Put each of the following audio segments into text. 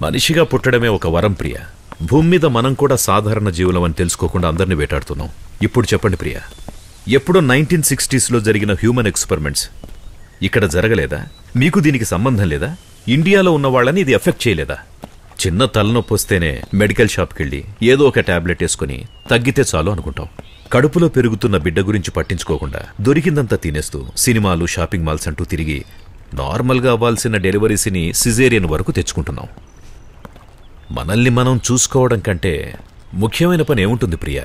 మనిషిగా పుట్టడమే ఒక వరం ప్రియ. భూమి మీద మనం కూడా సాధారణ జీవులం అని తెలుసుకోకుండా అందరినీ వేటాడుతున్నాం. ఇప్పుడు చెప్పండి ప్రియ, ఎప్పుడో 1960s జరిగిన హ్యూమన్ ఎక్స్పెరిమెంట్స్ ఇక్కడ జరగలేదా? మీకు దీనికి సంబంధం లేదా? ఇండియాలో ఉన్న వాళ్ళని ఇది ఎఫెక్ట్ చేయలేదా? చిన్న తలనొప్పి వస్తేనే మెడికల్ షాప్కి వెళ్ళి ఏదో ఒక టాబ్లెట్ వేసుకుని తగ్గితే చాలు అనుకుంటాం. కడుపులో పెరుగుతున్న బిడ్డ గురించి పట్టించుకోకుండా దొరికిందంతా తినేస్తూ సినిమాలు, షాపింగ్ మాల్స్ అంటూ తిరిగి నార్మల్గా అవ్వాల్సిన డెలివరీస్ని సిజేరియన్ వరకు తెచ్చుకుంటున్నాం. మనల్ని మనం చూసుకోవడం కంటే ముఖ్యమైన పని ఏముంటుంది ప్రియా?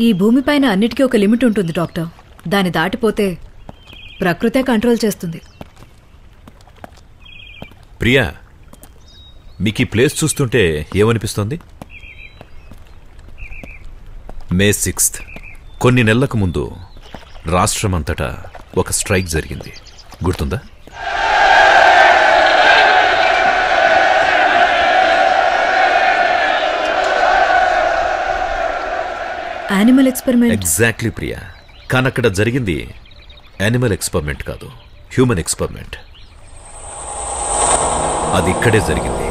ఈ భూమిపైన అన్నిటికీ ఒక లిమిట్ ఉంటుంది డాక్టర్. దాన్ని దాటిపోతే ప్రకృతే కంట్రోల్ చేస్తుంది. ప్రియా, మీకు ఈ ప్లేస్ చూస్తుంటే ఏమనిపిస్తోంది? May 6th కొన్ని నెలలకు ముందు రాష్ట్రమంతటా ఒక స్ట్రైక్ జరిగింది, గుర్తుందా? Animal experiment. ఎగ్జాక్ట్లీ ప్రియా. కానీ అక్కడ జరిగింది యానిమల్ ఎక్స్పెరిమెంట్ కాదు, హ్యూమన్ ఎక్స్పెరిమెంట్. అది ఇక్కడే జరిగింది.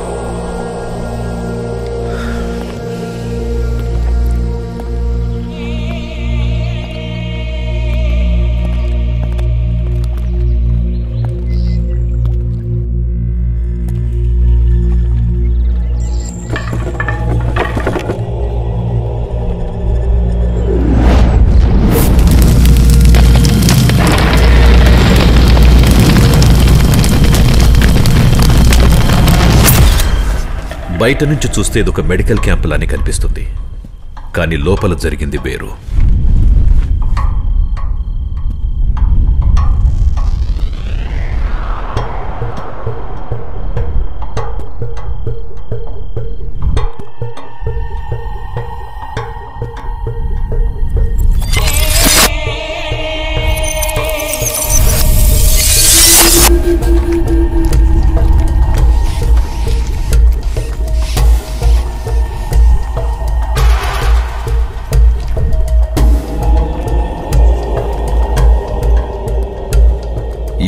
బయట నుంచి చూస్తే ఇదొక మెడికల్ క్యాంప్ లానే కనిపిస్తుంది, కానీ లోపల జరిగింది వేరు.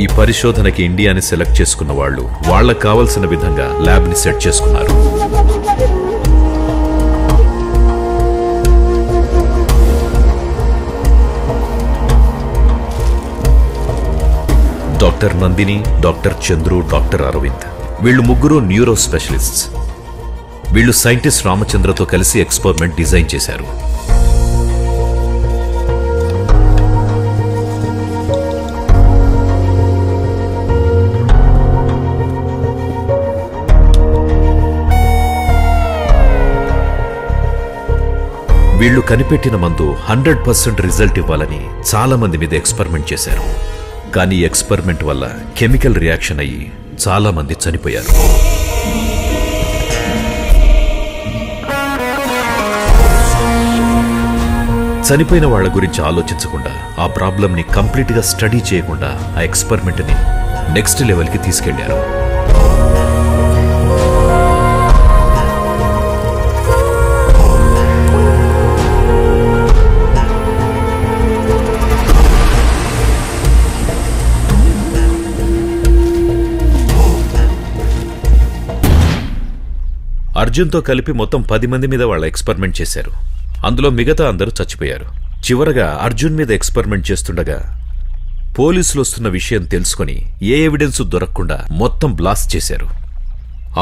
ఈ పరిశోధనకి ఇండియాని సెలెక్ట్ చేసుకున్న వాళ్ళు వాళ్లకు కావలసిన విధంగా ల్యాబ్ని సెట్ చేసుకున్నారు. Doctor Nandini, doctor Chandru, doctor Aravind, వీళ్ళు ముగ్గురు న్యూరో స్పెషలిస్ట్స్. వీళ్ళు సైంటిస్ట్ రామచంద్రతో కలిసి ఎక్స్పెరిమెంట్ డిజైన్ చేశారు. వీళ్లు కనిపెట్టిన మందు 100% రిజల్ట్ ఇవ్వాలని చాలా మంది మీద ఎక్స్పెరిమెంట్ చేశారు. కానీ ఎక్స్పెరిమెంట్ వల్ల కెమికల్ రియాక్షన్ అయ్యి చాలా మంది చనిపోయారు. చనిపోయిన వాళ్ల గురించి ఆలోచించకుండా, ఆ ప్రాబ్లంని కంప్లీట్గా స్టడీ చేయకుండా ఆ ఎక్స్పెరిమెంట్ని నెక్స్ట్ లెవెల్కి తీసుకెళ్లారు. అర్జున్తో కలిపి మొత్తం 10 మంది మీద వాళ్ళ ఎక్స్పెరిమెంట్ చేశారు. అందులో మిగతా అందరూ చచ్చిపోయారు. చివరగా అర్జున్ మీద ఎక్స్పెరిమెంట్ చేస్తుండగా పోలీసులు వస్తున్న విషయం తెలుసుకుని ఏ ఎవిడెన్స్ దొరకకుండా మొత్తం బ్లాస్ట్ చేశారు.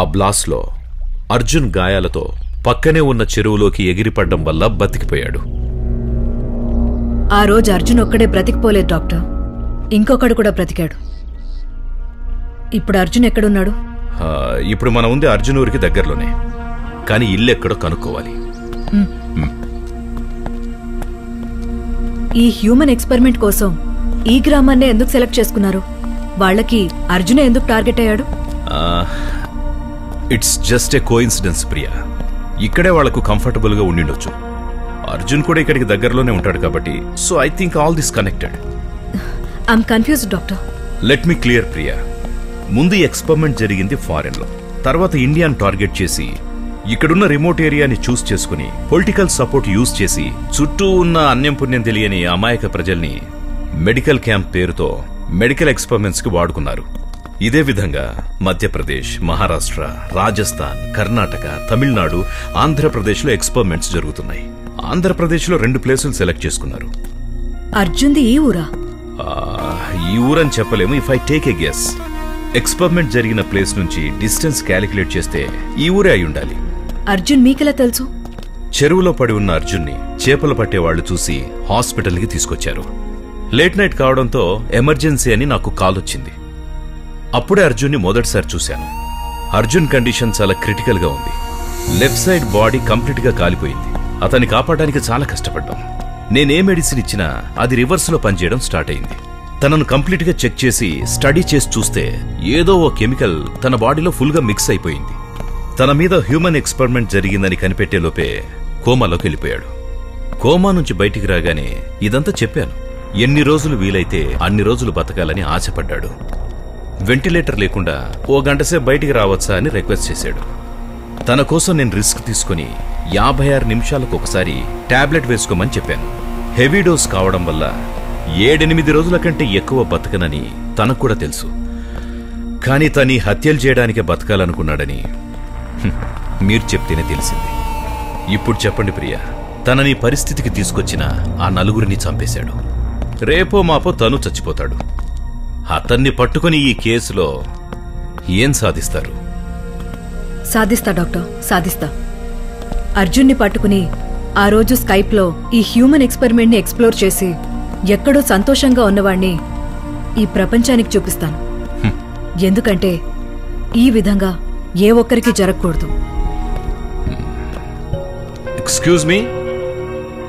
ఆ బ్లాస్ట్లో అర్జున్ గాయాలతో పక్కనే ఉన్న చెరువులోకి ఎగిరిపడ్డం వల్ల బతికిపోయాడు. ఆ రోజు అర్జున్ ఒక్కడే బ్రతికిపోలేదు డాక్టర్, ఇంకొకడు కూడా బ్రతికాడు. ఇప్పుడు అర్జున్ ఎక్కడున్నాడు? ఇప్పుడు మనం ఉంది అర్జున్ ఊరికి దగ్గరలోనే, కానీ ఇల్లు ఎక్కడో కనుక్కోవాలి. ఈ హ్యూమన్ ఎక్స్పెరిమెంట్ కోసం ఈ గ్రామాన్నే ఎందుకు సెలెక్ట్ చేసుకున్నారు? వాళ్ళకి అర్జునే ఎందుకు టార్గెట్ అయ్యాడు? It's just a coincidence Priya. ఇక్కడే వాళ్లకు కంఫర్టబుల్ గా ఉండిండొచ్చు. అర్జున్ కూడా ఇక్కడికి దగ్గరలోనే ఉంటాడు కాబట్టి. So I think all this connected. I'm confused doctor. Let me clear Priya. ముందు ఎక్స్పెరిమెంట్ జరిగింది ఫారెన్ లో, తర్వాత ఇండియాను టార్గెట్ చేసి ఇక్కడున్న రిమోట్ ఏరియాని చూస్ చేసుకుని పొలిటికల్ సపోర్ట్ యూజ్ చేసి చుట్టూ ఉన్న అన్యం పుణ్యం తెలియని అమాయక ప్రజల్ని మెడికల్ క్యాంప్ పేరుతో మెడికల్ ఎక్స్పెరిమెంట్స్ కి వాడుకున్నారు. ఇదే విధంగా మధ్యప్రదేశ్, మహారాష్ట్ర, రాజస్థాన్, కర్ణాటక, తమిళనాడు, ఆంధ్రప్రదేశ్లో ఎక్స్పెరిమెంట్స్ జరుగుతున్నాయి. ఆంధ్రప్రదేశ్లో 2 ప్లేసులు సెలెక్ట్ చేసుకున్నారు. అర్జున్ది ఈ ఊరా? ఈ ఊరని చెప్పలేము. If I take a guess, experiment జరిగిన ప్లేస్ నుంచి డిస్టెన్స్ క్యాలిక్యులేట్ చేస్తే ఈ ఊరే అయి ఉండాలి. అర్జున్ మీకెలా తెలుసు? చెరువులో పడి ఉన్న అర్జున్ని చేపలు పట్టేవాళ్లు చూసి హాస్పిటల్కి తీసుకొచ్చారు. లేట్ నైట్ కావడంతో ఎమర్జెన్సీ అని నాకు కాల్ వచ్చింది. అప్పుడే అర్జున్ని మొదటిసారి చూశాను. అర్జున్ కండిషన్ చాలా క్రిటికల్ గా ఉంది. లెఫ్ట్ సైడ్ బాడీ కంప్లీట్ గా కాలిపోయింది. అతన్ని కాపాడడానికి చాలా కష్టపడ్డాం. నేనే మెడిసిన్ ఇచ్చినా అది రివర్స్ లో పనిచేయడం స్టార్ట్ అయింది. తనను కంప్లీట్ గా చెక్ చేసి స్టడీ చేసి చూస్తే ఏదో ఓ కెమికల్ తన బాడీలో ఫుల్ గా మిక్స్ అయిపోయింది. తన మీద హ్యూమన్ ఎక్స్పెరిమెంట్ జరిగిందని కనిపెట్టే లోపే కోమాలోకి వెళ్ళిపోయాడు. కోమా నుంచి బయటికి రాగానే ఇదంతా చెప్పాను. ఎన్ని రోజులు వీలైతే అన్ని రోజులు బతకాలని ఆశపడ్డాడు. వెంటిలేటర్ లేకుండా 1 గంటసేపు బయటికి రావచ్చా అని రిక్వెస్ట్ చేశాడు. తన కోసం నేను రిస్క్ తీసుకుని 56 నిమిషాలకు ఒకసారి టాబ్లెట్ వేసుకోమని చెప్పాను. హెవీ డోస్ కావడం వల్ల 7-8 రోజుల కంటే ఎక్కువ బతకనని తనకు కూడా తెలుసు. కానీ తని హత్యలు చేయడానికే బతకాలనుకున్నాడని మీరు చెప్తేనే తెలిసింది. ఇప్పుడు చెప్పండి ప్రియా, తనని పరిస్థితికి తీసుకొచ్చిన ఆ 4 చంపేశాడు. రేపో మాపో తను చచ్చిపోతాడు. అతన్ని పట్టుకుని ఈ కేసులో ఏం సాధిస్తారు? సాధిస్తా డాక్టర్, సాధిస్తా. అర్జున్ని పట్టుకుని ఆ రోజు స్కైప్లో ఈ హ్యూమన్ ఎక్స్పెరిమెంట్ ని ఎక్స్ప్లోర్ చేసి ఎక్కడో సంతోషంగా ఉన్నవాణ్ణి ఈ ప్రపంచానికి చూపిస్తాను. ఎందుకంటే ఈ విధంగా ఏ ఒక్కరికి జరగకూడదు. ఎక్స్క్యూజ్ మీ,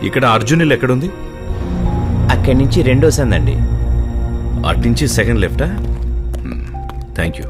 ఇక్కడ అర్జున్ ఇల్లు ఎక్కడుంది? అక్కడి నుంచి 2వ సందండి. అట్నుంచి సెకండ్ లెఫ్టా? Thank you.